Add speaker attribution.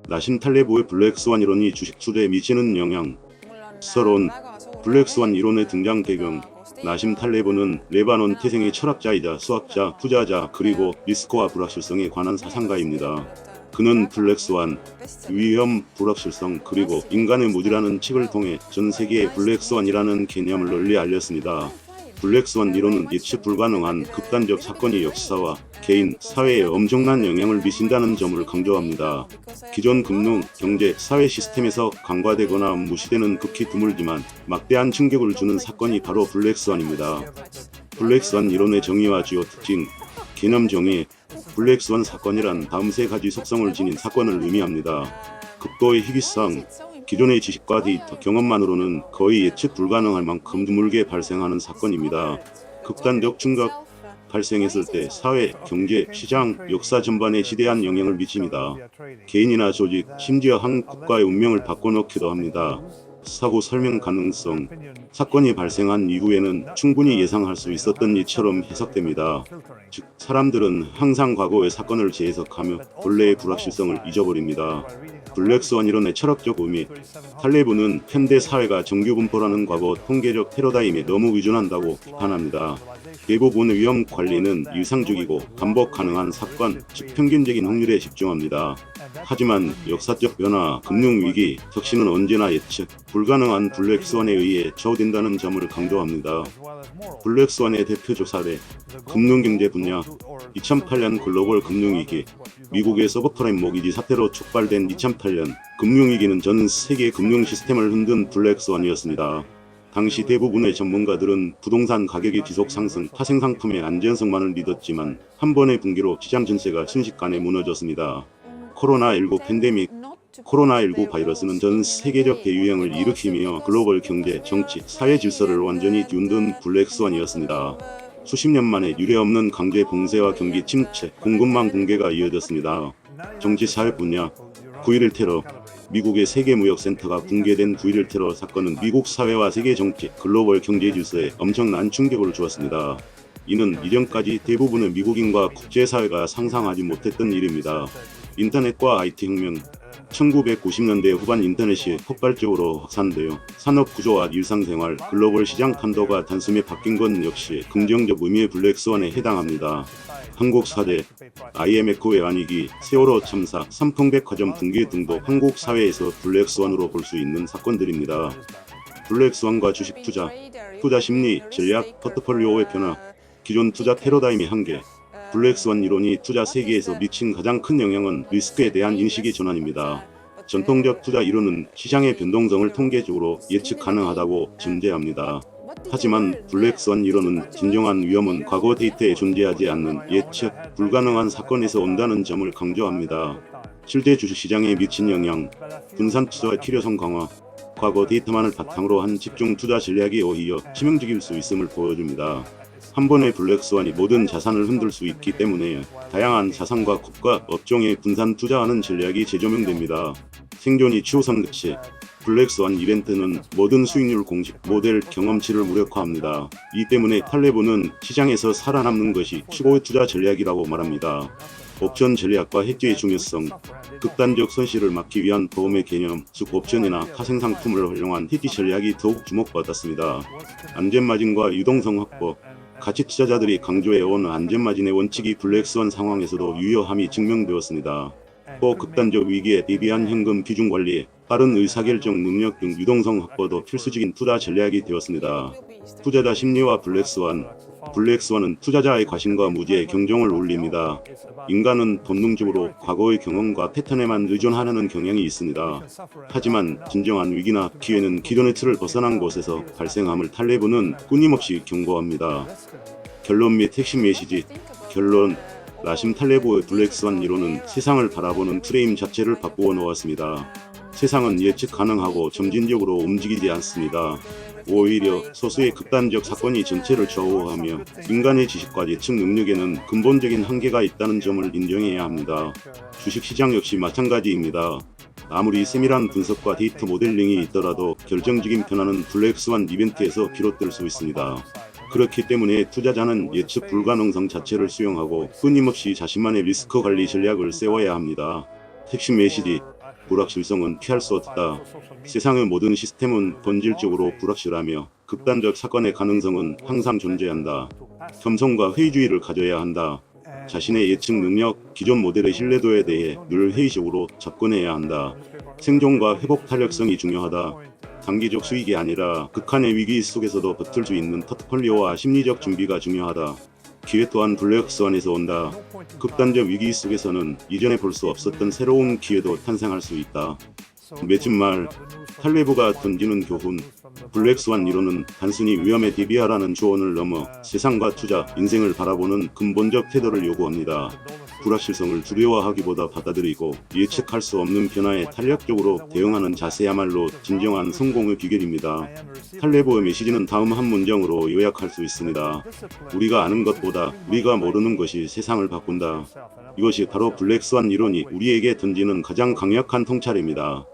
Speaker 1: 나심 탈레보의 블랙스완 이론이 주식 투자에 미치는 영향. 서론. 블랙스완 이론의 등장 배경. 나심 탈레보는 레바논 태생의 철학자이자 수학자, 투자자, 그리고 리스크와 불확실성에 관한 사상가입니다. 그는 블랙스완, 위험, 불확실성, 그리고 인간의 무지라는 책을 통해 전 세계에 블랙스완이라는 개념을 널리 알렸습니다. 블랙스완 이론은 예측 불가능한 극단적 사건이 역사와 개인, 사회에 엄청난 영향을 미친다는 점을 강조합니다. 기존 금융, 경제, 사회 시스템에서 간과되거나 무시되는 극히 드물지만 막대한 충격을 주는 사건이 바로 블랙스완입니다. 블랙스완 이론의 정의와 주요 특징. 개념 정의. 블랙스완 사건이란 다음 세 가지 속성을 지닌 사건을 의미합니다. 극도의 희귀성. 기존의 지식과 데이터, 경험만으로는 거의 예측 불가능할 만큼 드물게 발생하는 사건입니다. 극단적 충격. 발생했을 때 사회, 경제, 시장, 역사 전반에 지대한 영향을 미칩니다. 개인이나 조직, 심지어 한 국가의 운명을 바꿔놓기도 합니다. 사고 설명 가능성. 사건이 발생한 이후에는 충분히 예상할 수 있었던 일처럼 해석됩니다. 즉, 사람들은 항상 과거의 사건을 재해석하며 본래의 불확실성을 잊어버립니다. 블랙스완 이론의 철학적 의미. 탈레브는 현대 사회가 정규분포라는 과거 통계적 패러다임에 너무 의존한다고 비판합니다. 대부분의 위험 관리는 일상적이고 반복 가능한 사건, 즉 평균적인 확률에 집중합니다. 하지만 역사적 변화, 금융위기, 혁신은 언제나 예측 불가능한 블랙스완에 의해 좌우된다는 점을 강조합니다. 블랙스완의 대표적 사례, 금융경제 분야. 2008년 글로벌 금융위기. 미국의 서브프라임 모기지 사태로 촉발된 2008년 금융위기는 전 세계 금융 시스템을 흔든 블랙스완이었습니다. 당시 대부분의 전문가들은 부동산 가격의 지속 상승, 파생 상품의 안전성만을 믿었지만 한 번의 붕괴로 시장 전체가 순식간에 무너졌습니다. 코로나19 팬데믹. 코로나19 바이러스는 전 세계적 대유행을 일으키며 글로벌 경제, 정치, 사회 질서를 완전히 뒤흔든 블랙스완이었습니다. 수십 년 만에 유례없는 강제 봉쇄와 경기 침체, 공급망 붕괴가 이어졌습니다. 정치 사회 분야. 9.11 테러. 미국의 세계무역센터가 붕괴된 9.11 테러 사건은 미국 사회와 세계 정치, 글로벌 경제 질서에 엄청난 충격을 주었습니다. 이는 이전까지 대부분의 미국인과 국제사회가 상상하지 못했던 일입니다. 인터넷과 IT 혁명. 1990년대 후반 인터넷이 폭발적으로 확산되어 산업 구조와 일상생활, 글로벌 시장 판도가 단숨에 바뀐 것 역시 긍정적 의미의 블랙스완에 해당합니다. 한국 사대, IMF 외환위기, 세월호 참사, 삼풍백화점 붕괴 등도 한국 사회에서 블랙스완으로 볼 수 있는 사건들입니다. 블랙스완과 주식 투자, 투자 심리, 전략, 포트폴리오의 변화. 기존 투자 패러다임의 한계. 블랙스완 이론이 투자 세계에서 미친 가장 큰 영향은 리스크에 대한 인식의 전환입니다. 전통적 투자 이론은 시장의 변동성을 통계적으로 예측 가능하다고 전제합니다. 하지만 블랙스완 이론은 진정한 위험은 과거 데이터에 존재하지 않는 예측 불가능한 사건에서 온다는 점을 강조합니다. 실제 주식시장에 미친 영향. 분산 투자의 필요성 강화. 과거 데이터만을 바탕으로 한 집중 투자 전략이 오히려 치명적일 수 있음을 보여줍니다. 한 번의 블랙스완이 모든 자산을 흔들 수 있기 때문에 다양한 자산과 국가, 업종에 분산 투자하는 전략이 재조명됩니다. 생존이 최우선득시. 블랙스완 이벤트는 모든 수익률 공식, 모델, 경험치를 무력화합니다. 이 때문에 탈레브는 시장에서 살아남는 것이 최고의 투자 전략이라고 말합니다. 옵션 전략과 해지의 중요성. 극단적 손실을 막기 위한 보험의 개념, 즉 옵션이나 파생 상품을 활용한 해지 전략이 더욱 주목받았습니다. 안전마진과 유동성 확보. 가치 투자자들이 강조해온 안전마진의 원칙이 블랙스완 상황에서도 유효함이 증명되었습니다. 또 극단적 위기에 대비한 현금 비중 관리, 빠른 의사결정 능력 등 유동성 확보도 필수적인 투자 전략이 되었습니다. 투자자 심리와 블랙스완. 블랙스완은 투자자의 과신과 무지에 경종을 울립니다. 인간은 본능적으로 과거의 경험과 패턴에만 의존하려는 경향이 있습니다. 하지만 진정한 위기나 기회는 기존의 틀을 벗어난 곳에서 발생함을 탈레브는 끊임없이 경고합니다. 결론 및 핵심 메시지. 결론. 나심 탈레브의 블랙스완 이론은 세상을 바라보는 프레임 자체를 바꾸어 놓았습니다. 세상은 예측 가능하고 점진적으로 움직이지 않습니다. 오히려 소수의 극단적 사건이 전체를 좌우하며 인간의 지식과 예측 능력에는 근본적인 한계가 있다는 점을 인정해야 합니다. 주식시장 역시 마찬가지입니다. 아무리 세밀한 분석과 데이터 모델링이 있더라도 결정적인 변화는 블랙스완 이벤트에서 비롯될 수 있습니다. 그렇기 때문에 투자자는 예측 불가능성 자체를 수용하고 끊임없이 자신만의 리스크 관리 전략을 세워야 합니다. 핵심 메시지. 불확실성은 피할 수 없다. 세상의 모든 시스템은 본질적으로 불확실하며 극단적 사건의 가능성은 항상 존재한다. 겸손과 회의주의를 가져야 한다. 자신의 예측 능력, 기존 모델의 신뢰도에 대해 늘 회의적으로 접근해야 한다. 생존과 회복 탄력성이 중요하다. 단기적 수익이 아니라 극한의 위기 속에서도 버틸 수 있는 포트폴리오와 심리적 준비가 중요하다. 기회 또한 블랙스완에서 온다. 극단적 위기 속에서는 이전에 볼 수 없었던 새로운 기회도 탄생할 수 있다. 맺은 말, 탈레브가 던지는 교훈. 블랙스완 이론은 단순히 위험에 대비하라는 조언을 넘어 세상과 투자, 인생을 바라보는 근본적 태도를 요구합니다. 불확실성을 두려워하기보다 받아들이고 예측할 수 없는 변화에 탄력적으로 대응하는 자세야말로 진정한 성공의 비결입니다. 탈레브의 메시지는 다음 한 문장으로 요약할 수 있습니다. 우리가 아는 것보다 우리가 모르는 것이 세상을 바꾼다. 이것이 바로 블랙스완 이론이 우리에게 던지는 가장 강력한 통찰입니다.